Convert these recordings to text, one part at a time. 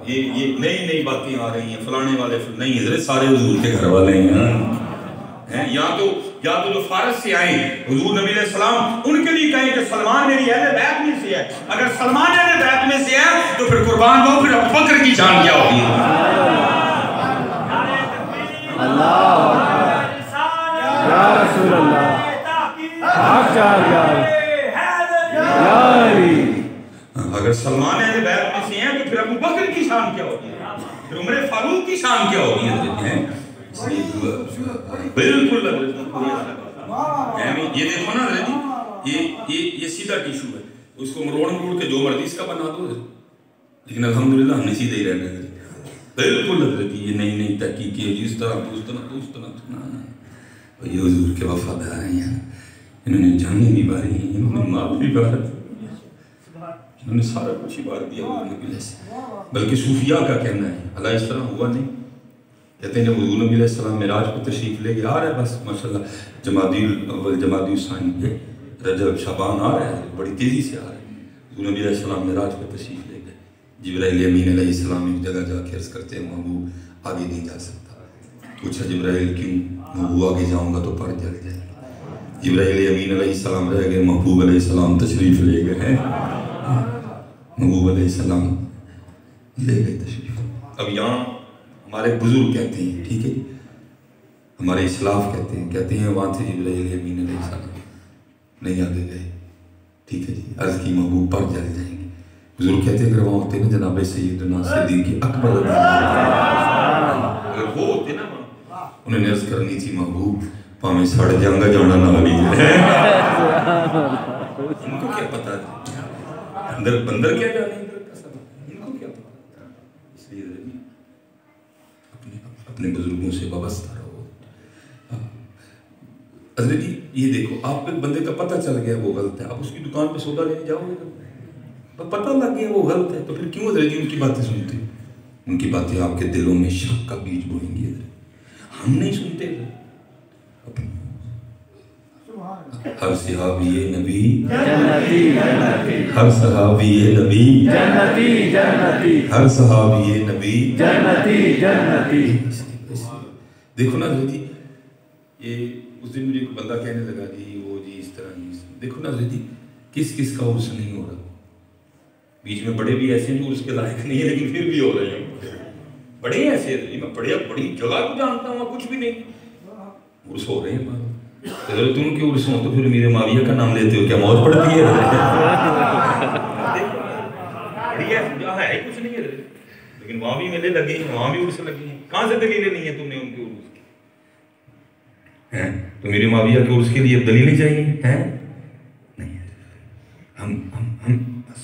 یہ نئی باتیں آ رہی ہیں، فلانے والے نہیں، حضرت سارے حضور کے گھر والے ہیں۔ یا تو جو فارس سے آئے حضور نبی علیہ السلام ان کے لیے کہیں کہ سلمان میری اہل بیت میں سے ہے، اگر سلمان اہل بیت میں سے ہے تو پھر قربان دو، پھر ابو بکر کی جان کیا ہوگی؟ اللہ یا رسول اللہ حق اگر سلمان اہل بیت میں سے ہیں تو پھر ابو بکر کی شان کیا ہوگی؟ پھر عمر فاروق کی شان کیا ہوگی؟ بالکل یہ دیکھو نا حضرت جی، یہ سیدھا ٹیشو ہے، اس کو مروڑ مروڑ کے جو مرضی اس کا بنا دو، لیکن الحمدللہ ہم نے سیدھے ہی رہنا ہے۔ بالکل حضرت جی، یہ نئی تحقیق کی ہے جی، اس طرح یہ حضور کے وفادار ہیں، انہوں نے جانے بھی باری ہیں، انہوں نے مال بھی بار دیا، انہوں نے سارا کچھ ہی بار دیا نبی علیہ السلام۔ بلکہ صوفیاء کا کہنا ہے اللہ اس طرح ہوا نہیں، کہتے ہیں جب حضور نبی علیہ السلام معراج کو تشریف لے کے آ رہا ہے، بس ماشاءاللہ جمادی الاول جمادی الثانی رجب شعبان آ رہا ہے، بڑی تیزی سے آ رہا ہے، حضور نبی علیہ السلام معراج کو تشریف لے گئے، جبرائیل امین علیہ السلام ایک جگہ جا کے عرض کرتے ہیں محبوب آگے نہیں جا سکتا، پوچھا جبرائیل کیوں؟ محبوب آگے جاؤں گا تو پر جل جائے گا، جبرائیل امین علیہ السلام رہ گئے، محبوب علیہ السلام تشریف لے گئے، محبوب علیہ السلام لے گئے تشریف۔ اب یہاں ہمارے بزرگ کہتے ہیں، ٹھیک ہے، ہمارے اسلاف کہتے ہیں وہاں سے جبرائیل امین علیہ السلام نہیں آگے گئے، ٹھیک ہے جی، عرض کی محبوب پر جل جائیں گے، بزرگ کہتے ہیں اگر وہاں ہوتے نا جناب سیدنا صدیق اکبر اگر وہ ہوتے نا انہوں نے عرض کرنی تھی محبوب پاہمیں سڑ جاؤں گا جانا نہ لیجئے، ان کو کیا پتا تھا اندر بندر کیا جانے ان کو کیا پتا، اس لیے اپنے بزرگوں سے وابستہ رہو۔ حضرت جی یہ دیکھو، آپ کو بندے کا پتہ چل گیا وہ غلط ہے، آپ اس کی دکان پہ سودا لینے جاؤ گے، پتہ لگ گیا وہ غلط ہے، تو پھر کیوں حضرت جی ان کی باتیں سنتے؟ ان کی باتیں آپ کے دلوں میں شک کا بیج بوئیں گی، ہم نہیں سنتے۔ ہر صحابی نبی جنتی، ہر صحابی نبی جنتی، ہر صحابی نبی جنتی۔ دیکھو نا حضرت جی، یہ اس دن مجھے بندہ کہنے لگا جی وہ جی اس طرح نہیں، دیکھو نا حضرت جی کس کا عرس نہیں ہو رہا، بیچ میں بڑے بھی ایسے ہیں جو اس کے لائق نہیں ہے لیکن پھر بھی ہو رہے ہیں، بڑے ایسے ہیں، میں بڑی جگہ کو جانتا ہوں کچھ بھی نہیں، عرس ہو رہے ہیں، اگر تم کے عرس ہوں تو پھر میرے معاویہ کا نام لیتے ہو کیا موت پڑتی ہے؟ بڑی ہے کچھ نہیں ہے لیکن وہاں بھی میلے لگے ہیں، وہاں بھی عرس لگے ہیں، کہاں سے دلیلیں نہیں ہیں تم نے ان کے عرس کی؟ تو میرے معاویہ کے عرس کے لیے دلیلیں چاہیے ہیں؟ نہیں، ہم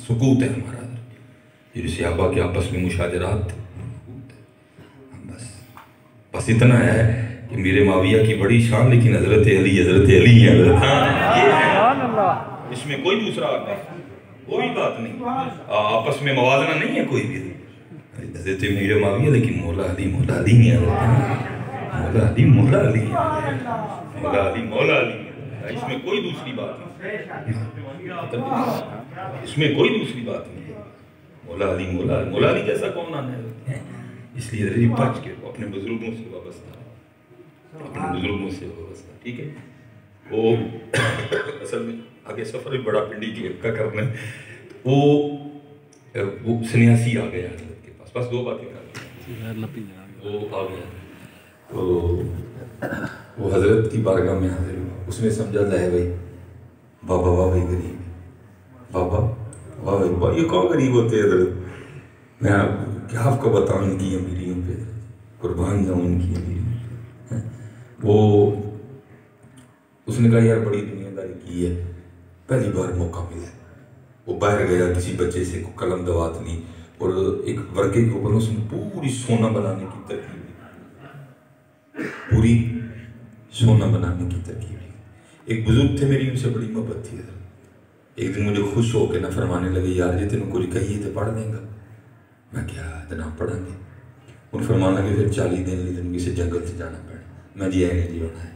سکوت ہے ہمارا، یہ صحابہ کے آپس میں مشاجرات تھے، بس اتنا ہے کہ میرے معاویہ کی بڑی شان لیکن حضرت علی ہے، اس میں کوئی دوسرا نہیں، کوئی بات نہیں، آپس میں موازنہ نہیں ہے کوئی بھی، حضرت میرے معاویہ لیکن مولا علی نہیں ہے، مولا علی ہے، اس میں کوئی دوسری بات نہیں، اس میں کوئی دوسری بات نہیں، مولا علی جیسا کون آنا ہے؟ اس لیے ذریعی بچ کے اپنے بزرگوں سے وابستہ، ٹھیک ہے؟ وہ اصل میں آگے سفر بھی بڑا پنڈی کا کرنا ہے، وہ سنیاسی آ گیا حضرت کے پاس، بس دو باتیں کر وہ آ گیا تو وہ حضرت کی بارگاہ میں حاضر ہوا، اس نے سمجھا لائے بھائی بابا واہ بھائی غریب ہے، بابا واہ بھائی یہ کون غریب ہوتے ہیں حضرت، میں کیا آپ کو بتاؤں ان کی امیریوں پہ قربان جاؤں ان کی امیریوں پہ، وہ اس نے کہا یار بڑی دنیا داری کی ہے، پہلی بار موقع ملا ہے، وہ باہر گیا کسی بچے سے قلم دوات لی اور ایک ورقے کے اوپر اس نے پوری سونا بنانے کی ترکیب لی، پوری سونا بنانے کی ترکیب لی۔ ایک بزرگ تھے میری ان سے بڑی محبت تھی، ایک دن مجھے خوش ہو کے نہ فرمانے لگے یار یہ تینوں کچھ کہیے تو پڑھ دیں گا، میں کیا اتنا پڑھیں گے، ان فرمانے لگے پھر 40 دن لیکن کسی جنگل سے جانا پڑا، میں جی آئے جی ہونا ہے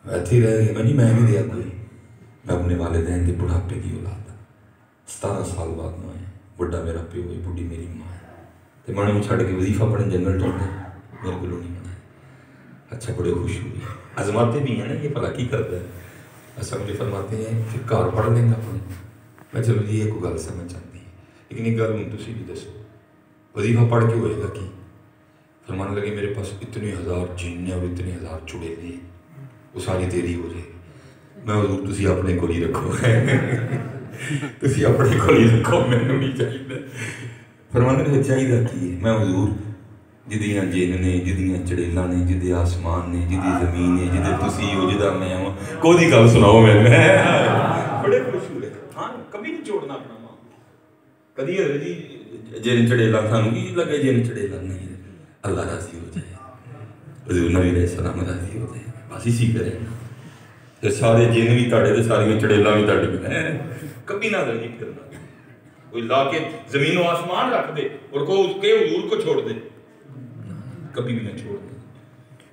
ایتھے ہی رہ گئے، میں نہیں دیا کوئی، میں اپنے والدین کے بڑھاپے کی اولاد 17 سال بعد میں آئے، بڑا میرا پیو ہے, بڑھی میری ماں ہے. تو میں نے چھڑ کے وظیفہ پڑھن جنرل ٹوٹے میرے کو نہیں بنایا. اچھا بڑے خوش ہوئی. آزماتے بھی ہیں نا یہ بھلا کی کرتا ہے. ایسا مجھے فرماتے ہیں پھر گھر پڑھ لیں گا اپنے. میں چلو جی یہ کوئی گل سمجھ آتی ہے, لیکن ایک گل ہوں تھی بھی دسو وظیفہ پڑھ کے ہوئے گا کی؟ فرمانے لگے میرے پاس اتنے ہزار جینیں اور اتنے ہزار چڑیلے ہیں, وہ ساری تیری ہو جائے گی. میں حضور تسی اپنے کو ہی رکھو, تسی اپنے کو ہی رکھو, مینوں نہیں چاہیے. فرمانے لگے چاہیے کی ہے؟ میں حضور جدیاں جن نے, جدیاں چڑیلاں نے, جدے آسمان نے, جدی زمین نے, جدے تسی ہو, جدا میں ہوں, کوئی گل سناؤ میں. بڑے خوش ہوئے. ہاں کبھی نہیں چھوڑنا اپنا ماں. کدی حضرت جی جن چڑیلا سانوں کی لگے جن چڑیلا نہیں, اللہ راضی ہو جائے, حضور نبی علیہ السلام راضی ہو جائے, بس اسی کرے. سارے جن بھی تاڑے, ساری چڑیلاں بھی تاڑے. کبھی نہ نہیں پھرنا. کوئی لا کے زمین و آسمان رکھ دے اور کو اس کے حضور کو چھوڑ دے, کبھی بھی نہ چھوڑ دے.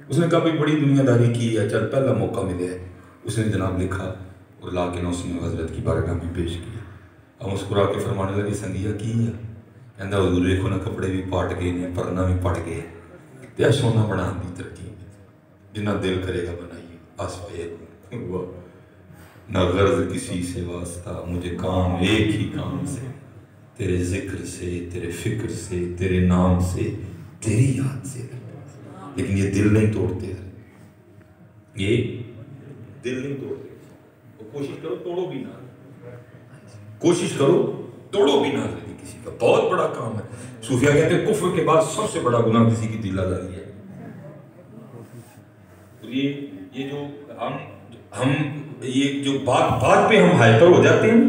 اس نے کبھی بڑی دنیا داری کی ہے, چل پہلا موقع ملے ہے, اس نے جناب لکھا اور لا کے نہ اس نے حضرت کی بارگاہ میں پیش کیا. اب مسکرا کے فرمانے لگے سنگیا کی ہے؟ کہندا حضور دیکھو نا کپڑے بھی پاٹ گئے نے, پرنا بھی پٹ گئے, تے سونا بنان دی ترکیب جنہ دل کرے گا بنائیے. آسپے نہ غرض کسی سے واسطہ, مجھے کام ایک ہی کام سے, تیرے ذکر سے, تیرے فکر سے, تیرے نام سے, تیری یاد سے. لیکن یہ دل نہیں توڑتے, یہ دل نہیں توڑتے. کوشش کرو توڑو بھی نہ, کوشش کرو توڑو بھی نہ. کسی کا بہت بڑا کام ہے. صوفیہ کہتے ہیں کفر کے بعد سب سے بڑا گناہ کسی کی دل آزاری ہے. یہ جو ہم یہ جو بات پہ ہم ہائپر ہو جاتے ہیں,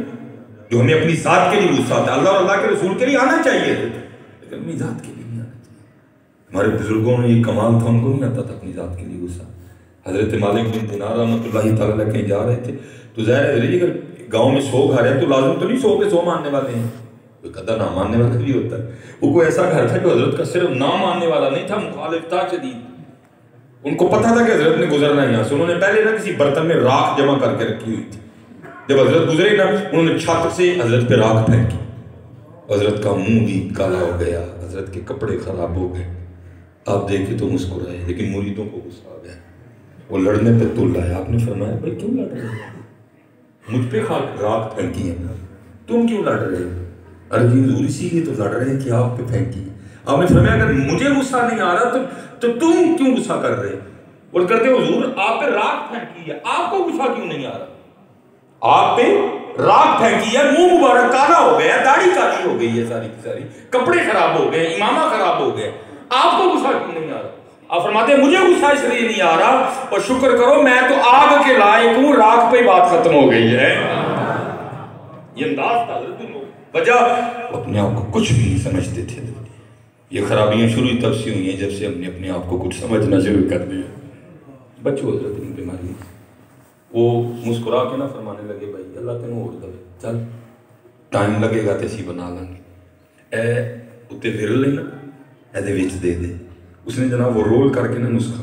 جو ہمیں اپنی ذات کے لیے غصہ آتا ہے. اللہ اور اللہ کے رسول کے لیے آنا چاہیے, لیکن اپنی ذات کے لیے نہیں آنا چاہیے. ہمارے بزرگوں نے یہ کمال تھا, ان کو نہیں آتا تھا اپنی ذات کے لیے غصہ. حضرت مالک بن دینار رحمۃ اللہ تعالیٰ کہیں جا رہے تھے تو ظاہر ہے اگر گاؤں میں 100 گھر ہیں تو لازم تو نہیں 100 کے 100 ماننے والے ہیں, کوئی قدر نہ ماننے والا بھی ہوتا ہے. وہ کوئی ایسا گھر تھا جو حضرت کا صرف نہ ماننے والا نہیں تھا, مخالف تھا شدید. ان کو پتہ تھا کہ حضرت نے گزرنا ہے یہاں سے. انہوں نے پہلے نہ کسی برتن میں راکھ جمع کر کے رکھی ہوئی تھی. جب حضرت گزرے نا انہوں نے چھت سے حضرت پہ راکھ پھینکی. حضرت کا منہ بھی کالا ہو گیا, حضرت کے کپڑے خراب ہو گئے. آپ دیکھے تو مسکرائے, لیکن مریدوں کو غصہ آ گیا. وہ لڑنے پہ تل آیا. آپ نے فرمایا بھائی کیوں لڑ رہے ہیں؟ مجھ پہ راکھ پھینکی ہے, تم کیوں لڑ رہے ہو؟ ارے حضور اسی لیے تو لڑ رہے ہیں کہ آپ پہ پھینکی. آپ نے فرمایا اگر مجھے غصہ نہیں آ رہا تو تم کیوں غصہ کر رہے؟ اور کرتے حضور آپ پہ راکھ پھینکی ہے, آپ کو غصہ کیوں نہیں آ رہا؟ آپ پہ راکھ پھینکی ہے, منہ مبارک کالا ہو گیا, داڑھی کالی ہو گئی ہے ساری کی ساری, کپڑے خراب ہو گئے, امامہ خراب ہو گئے, آپ کو غصہ کیوں نہیں آ رہا؟ آپ فرماتے ہیں مجھے غصہ اس لیے نہیں آ رہا, اور شکر کرو میں تو آگ کے لائق ہوں, راکھ پہ بات ختم ہو گئی ہے. یہ انداز تھا حضرت لوگ. وجہ اپنے آپ کو کچھ بھی نہیں سمجھتے تھے. یہ خرابیاں شروع تب سے ہوئی ہیں جب سے ہم نے اپنے آپ کو کچھ سمجھنا شروع کر دیا. بچو حضرت ان بیماری. وہ مسکرا کے نہ فرمانے لگے بھائی اللہ تینوں اور دے, چل ٹائم لگے گا تے اسی بنا لیں گے. اے اتنے ورل لینا اے وچ دے دے. اس نے جناب وہ رول کر کے نا نسخہ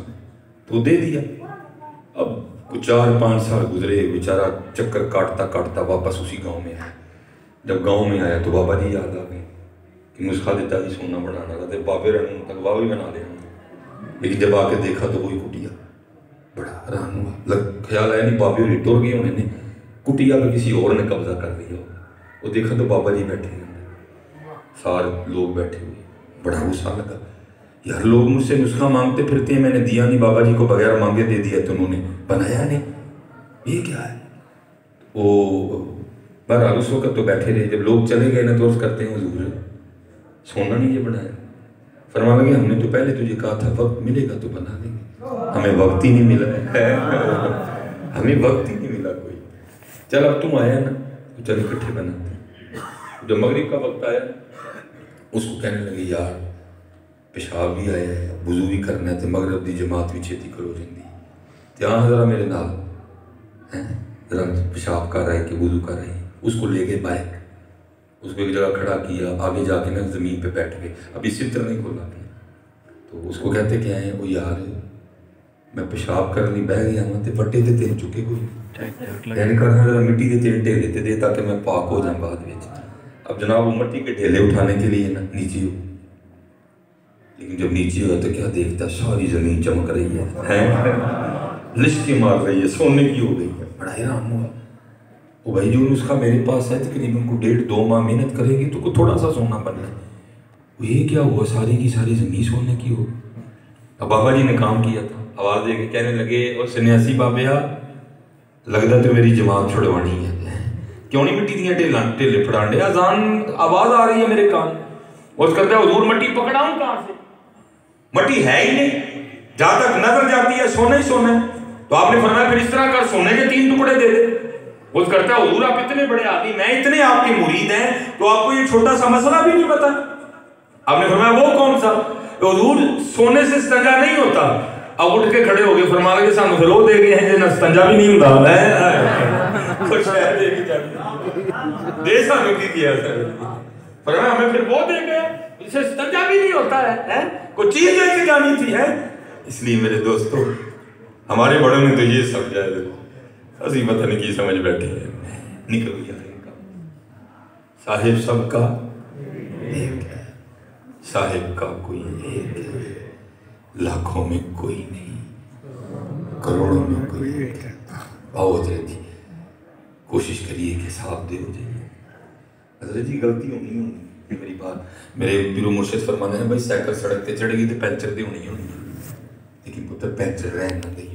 تو دے دیا. اب کچھ 4-5 سال گزرے, بیچارہ چکر کاٹتا واپس اسی گاؤں میں آیا. جب گاؤں میں آیا تو بابا جی یاد آ گئے کہ نسخہ دیتا جی سونا بنانا تھا, بابے رہنے تک بابا بھی بنا دیں. لیکن جب آ کے دیکھا تو وہی کٹیا. بڑا حیران ہوا, خیال آیا نہیں بابے ہوئی ٹر گئے ہونے نے, کٹیا پہ کسی اور نے قبضہ کر لیا. وہ دیکھا تو بابا جی بیٹھے ہیں, سارے لوگ بیٹھے ہوئے. بڑا غصہ لگا, یار لوگ مجھ سے نسخہ مانگتے پھرتے ہیں, میں نے دیا نہیں, بابا جی کو بغیر مانگے دے دیا تو انہوں نے بنایا نہیں, یہ کیا ہے؟ وہ بہرحال اس وقت تو بیٹھے رہے. جب لوگ چلے گئے نا تو عرض کرتے ہیں حضور سونا نہیں یہ بنایا. فرما لگے ہم نے تو پہلے تجھے کہا تھا وقت ملے گا تو بنا دیں گے, ہمیں وقت ہی نہیں ملا ہے, ہمیں وقت ہی نہیں ملا کوئی. چل اب تم آیا نا تو چل اکٹھے بناتے ہیں. جب مغرب کا وقت آیا اس کو کہنے لگے یار پیشاب بھی آیا ہے, وضو بھی کرنا ہے, تو مغرب دی جماعت بھی چھیتی کرو جاندی, تیاں ذرا میرے نال ذرا پیشاب کر رہا ہے کہ وضو کر رہے ہیں. اس کو لے گئے بائک, اس کو ایک جگہ کھڑا کیا, آگے جا کے نا زمین پہ بیٹھ گئے. ابھی ستر نہیں کھولا اپنے. تو اس کو کہتے کیا ہیں, وہ یار میں پیشاب کرنے بہ گیا ہوں تو پٹے تے تین چکے کوئی کہنے کرنا ذرا مٹی دے تین ٹھیلے تے دے تاکہ میں پاک ہو جاؤں بعد میں. اب جناب وہ مٹی کے ڈھیلے اٹھانے کے لیے نا نیچے ہو، لیکن جب نیچے ہوا تو کیا دیکھتا ساری زمین چمک رہی ہے، لشکیں مار رہی ہے، سونے کی ہو گئی ہے، بڑا حیران ہوا۔ وہ بھائی جو اس کا میرے پاس ہے تقریباً کو 1.5-2 ماہ محنت کرے گی تو کوئی تھوڑا سا سونا بن ہے، وہ یہ کیا ہوا ساری کی ساری زمین سونے کی ہو۔ اب بابا جی نے کام کیا تھا، آواز دے کے کہنے لگے اور سنیاسی بابیا لگتا تو میری جماعت چھڑوانی ہے، کیوں نہیں مٹی دیا ٹھیلے پھڑانڈے، اذان آواز آ رہی ہے میرے کان، اس کرتا ہے حضور مٹی پکڑاؤں کہاں سے، مٹی ہے ہی نہیں، جہاں تک نظر جاتی ہے سونا ہی سونا ہے۔ تو آپ نے فرمایا پھر اس طرح کر سونے کے 3 ٹکڑے دے دے۔ وہ کرتا ہے حضور آپ اتنے بڑے آدمی، میں اتنے آپ کے مرید ہیں تو آپ کو یہ چھوٹا سا مسئلہ بھی نہیں پتا۔ آپ نے فرمایا وہ کون سا؟ حضور سونے سے استنجا نہیں ہوتا۔ اب اٹھ کے کھڑے ہو گئے، فرمایا کہ سانو پھر وہ دے گئے ہیں جنہیں استنجا بھی نہیں ہوتا، کچھ ہے دے کے جانے دے سانو کی کیا سر، فرمایا ہمیں پھر وہ دے گئے اسے استنجا بھی نہیں ہوتا ہے، کوئی چیز دے کے جانی تھی ہے۔ اس لیے میرے دوستو ہمارے بڑوں نے تو یہ سمجھا ہے، اسی پتہ نہیں کی سمجھ بیٹھے ہیں، نکل گیا کا صاحب سب کا ایک ہے، صاحب کا کوئی ایک ہے، لاکھوں میں کوئی نہیں، کروڑوں میں کوئی ایک ہے۔ بہت رہتی ہے، کوشش کریے کہ صاحب دے ہو جائیے۔ حضرت جی غلطی ہونی ہونی میری بات، میرے پیرو مرشد فرمانے ہیں بھائی سائیکل سڑک تے چڑھ گئی تو پینچر دی ہونی ہونی، لیکن پتر پینچر رہن نہ گئی،